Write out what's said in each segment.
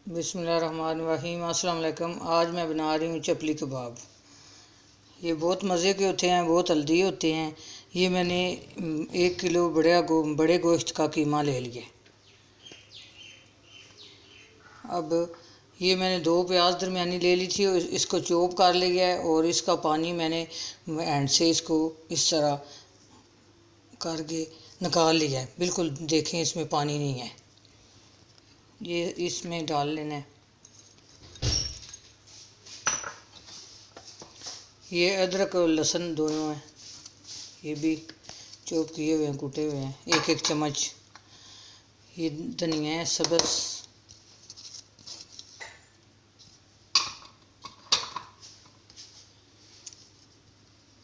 बिस्मिल्लाहिर्रहमानिर्रहीम। अस्सलाम वालेकुम। आज मैं बना रही हूँ चपली कबाब। ये बहुत मज़े के होते हैं, बहुत हेल्दी होते हैं। ये मैंने 1 किलो बड़े गोश्त का कीमा ले लिया। अब ये मैंने 2 प्याज दरमियानी ले ली थी और इसको चॉप कर लिया है। और इसका पानी मैंने हैंड से इसको इस तरह करके निकाल लिया है। बिल्कुल देखें, इसमें पानी नहीं है। ये इसमें डाल लेना है। ये अदरक और लहसुन दोनों हैं, ये भी चॉप किए हुए हैं, कूटे हुए हैं, 1-1 चम्मच। ये धनिया है सब्ज़,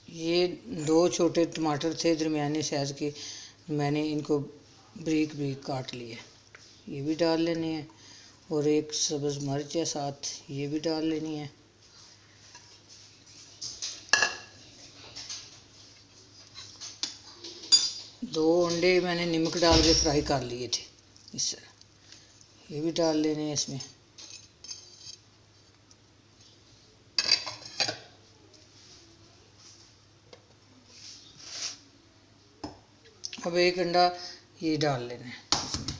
ये 2 छोटे टमाटर थे दरमियाने साइज़ के, मैंने इनको बारीक बारीक काट लिया, ये भी डाल लेने हैं। और 1 सब्ज़ मिर्च है साथ, ये भी डाल लेनी है। दो अंडे मैंने नमक डाल के फ्राई कर लिए थे इस तरह, ये भी डाल लेने हैं इसमें। अब 1 अंडा ये डाल लेना है इसमें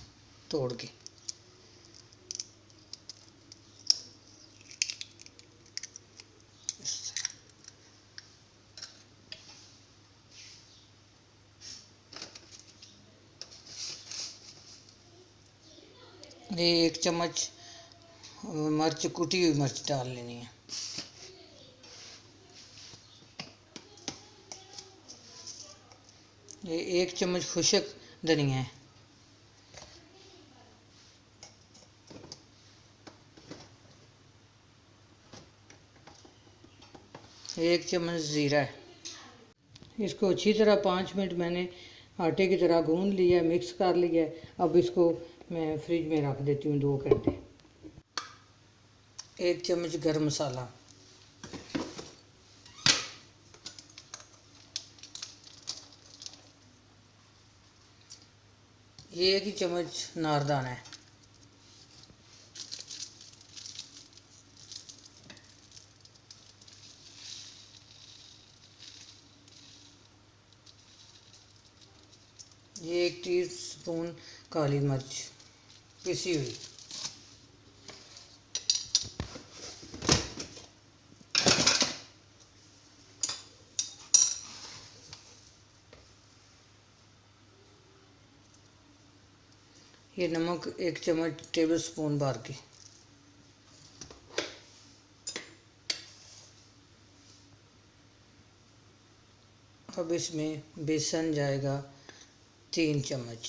तोड़ के। ये 1 चम्मच मिर्च, कुटी हुई मिर्च डाल लेनी है। ये 1 चम्मच खुशक धनिया है। 1 चम्मच ज़ीरा है। इसको अच्छी तरह 5 मिनट मैंने आटे की तरह गूंद लिया, मिक्स कर लिया है। अब इसको मैं फ्रिज में रख देती हूँ 2 घंटे। 1 चम्मच गरम मसाला, 1 ही चम्मच नारदाना है, 1 टीस्पून काली मिर्च पिसी हुई, ये नमक 1 चम्मच टेबल स्पून भर के। अब इसमें बेसन जाएगा 3 चम्मच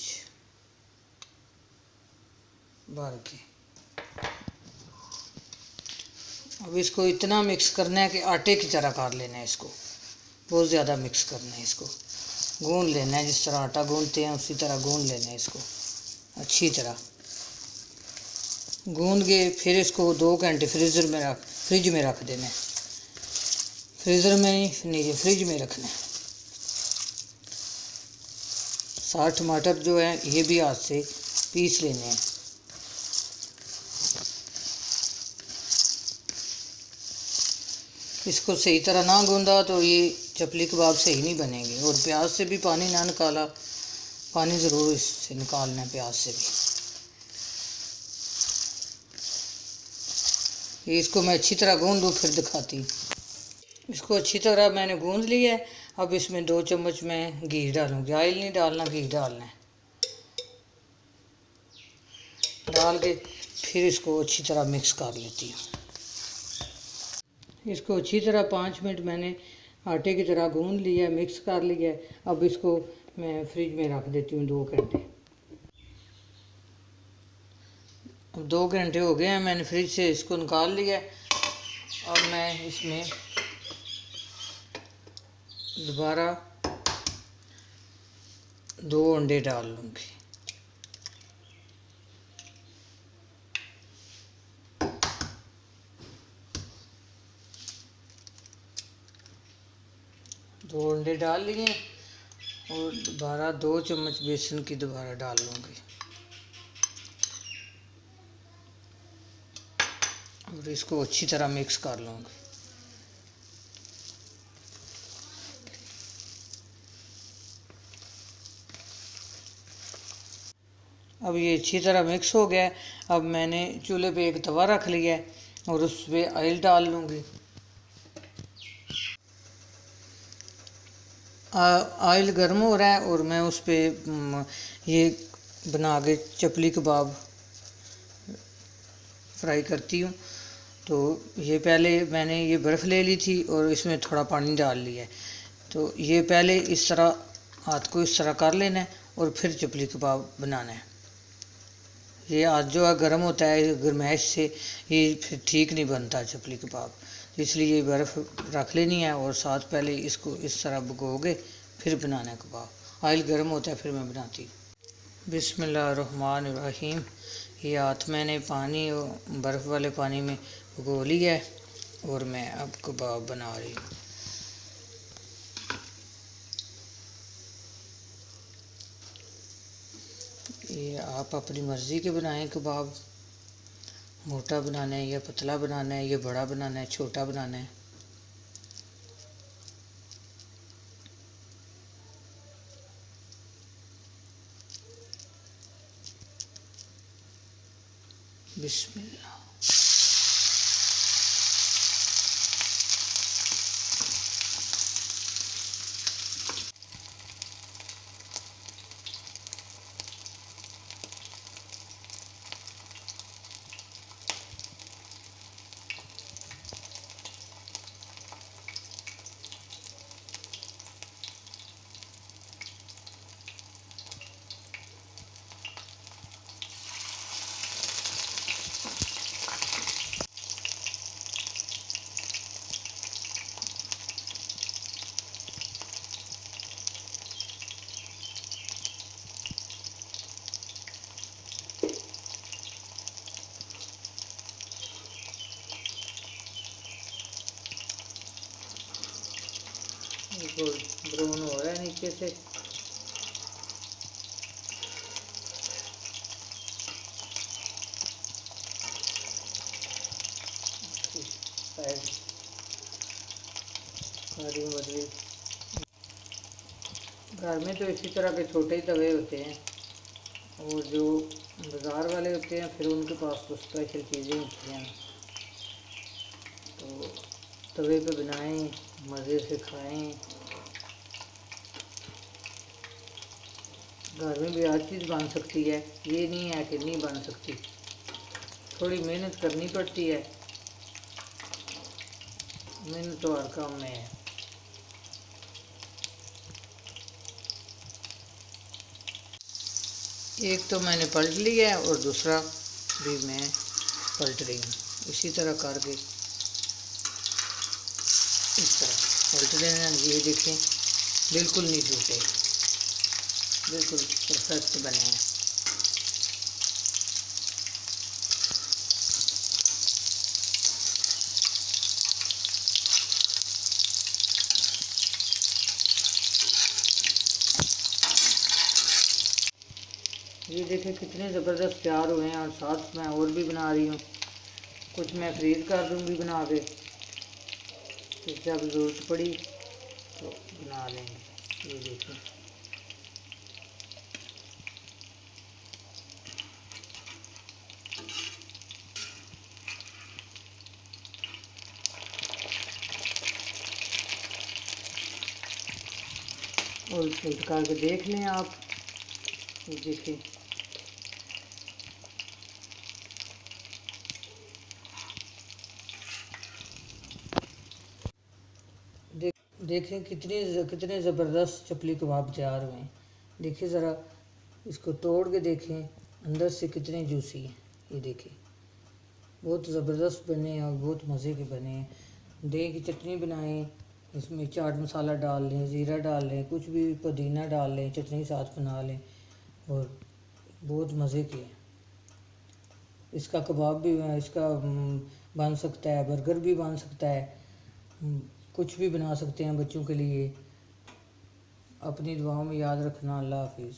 भर के। अब इसको इतना मिक्स करना है कि आटे की तरह कर लेना है। इसको बहुत ज़्यादा मिक्स करना है, इसको गूंद लेना है, जिस तरह आटा गूंदते हैं उसी तरह गूंद लेना है। इसको अच्छी तरह गूंद के फिर इसको 2 घंटे फ्रिज में रख देना है। फ्रीज़र में नहीं, फ्रिज में रखना है। साथ टमाटर जो है ये भी हाथ से पीस लेने हैं। इसको सही तरह ना गूंदा तो ये चपली कबाब सही नहीं बनेंगे। और प्याज से भी पानी ना निकाला, पानी ज़रूर इससे निकालना है, प्याज से भी। ये इसको मैं अच्छी तरह गूंद दूँ फिर दिखाती हूँ। इसको अच्छी तरह मैंने गूंद लिया है। अब इसमें 2 चम्मच मैं घी डालूँगी। ऑयल नहीं डालना, घी डालना है। डाल के फिर इसको अच्छी तरह मिक्स कर लेती हूँ। इसको अच्छी तरह 5 मिनट मैंने आटे की तरह गूंद लिया है, मिक्स कर लिया है। अब इसको मैं फ्रिज में रख देती हूँ 2 घंटे। अब 2 घंटे हो गए हैं, मैंने फ्रिज से इसको निकाल लिया है। अब मैं इसमें दोबारा 2 अंडे डाल लूँगी। दो अंडे डाल लिए और दोबारा 2 चम्मच बेसन की दोबारा डाल लूँगी। और इसको अच्छी तरह मिक्स कर लूँगी। अब ये अच्छी तरह मिक्स हो गया है। अब मैंने चूल्हे पे एक तवा रख लिया है और उस पर ऑयल डाल लूँगी। ऑयल गर्म हो रहा है और मैं उस पर ये बना के चपली कबाब फ्राई करती हूँ। तो ये पहले मैंने ये बर्फ़ ले ली थी और इसमें थोड़ा पानी डाल लिया है। तो ये पहले इस तरह हाथ को इस तरह कर लेना है और फिर चपली कबाब बनाना है। ये हाथ जो है गर्म होता है, गर्माइश से ये फिर ठीक नहीं बनता चपली कबाब। इसलिए ये बर्फ़ रख लेनी है और साथ पहले इसको इस तरह भिगो के फिर बनाना है कबाब। ऑयल गर्म होता है फिर मैं बनाती हूँ। बिस्मिल्लाहिर्रहमानिर्रहीम। ये हाथ मैंने पानी और बर्फ़ वाले पानी में भिगो लिया है और मैं अब कबाब बना रही हूँ। ये आप अपनी मर्ज़ी के बनाएं कबाब, मोटा बनाना है या पतला बनाना है, या बड़ा बनाना है, छोटा बनाना है। बिस्मिल्लाह। ब्राउन हो रहा है नीचे से। घर में तो इसी तरह के छोटे ही तवे होते हैं और जो बाज़ार वाले होते हैं फिर उनके पास तो स्पेशल चीज़ें होती हैं। तो तवे पे बनाएं, मज़े से खाएं। घर में भी हर चीज़ बन सकती है, ये नहीं है कि नहीं बन सकती। थोड़ी मेहनत करनी पड़ती है, मेहनत तो हर काम में है। एक तो मैंने पलट लिया है और दूसरा भी मैं पलट रही हूँ। इसी तरह करके इस तरह पलट देना। ये देखें बिल्कुल नहीं टूटे, बिल्कुल परफेक्ट बने हैं। ये देखें कितने ज़बरदस्त तैयार हुए हैं और साथ मैं और भी बना रही हूँ। कुछ मैं फ्रीज कर दूँगी बना के, तो जब ज़रूरत पड़ी तो बना लेंगे। ये देखें और उल्ट करके देख लें आप। ये देखें देखें कितने ज़बरदस्त चपली कबाब तैयार हुए हैं। देखिए ज़रा इसको तोड़ के देखें, अंदर से कितने जूसी हैं। ये देखें बहुत ज़बरदस्त बने हैं और बहुत मज़े के बने हैं। दही की चटनी बनाएं, इसमें चाट मसाला डाल लें, ज़ीरा डाल लें, कुछ भी पुदीना डाल लें, चटनी साथ बना लें और बहुत मज़े के हैं। इसका कबाब भी इसका बन सकता है, बर्गर भी बन सकता है, कुछ भी बना सकते हैं बच्चों के लिए। अपनी दुआओं में याद रखना। अल्लाह हाफिज़।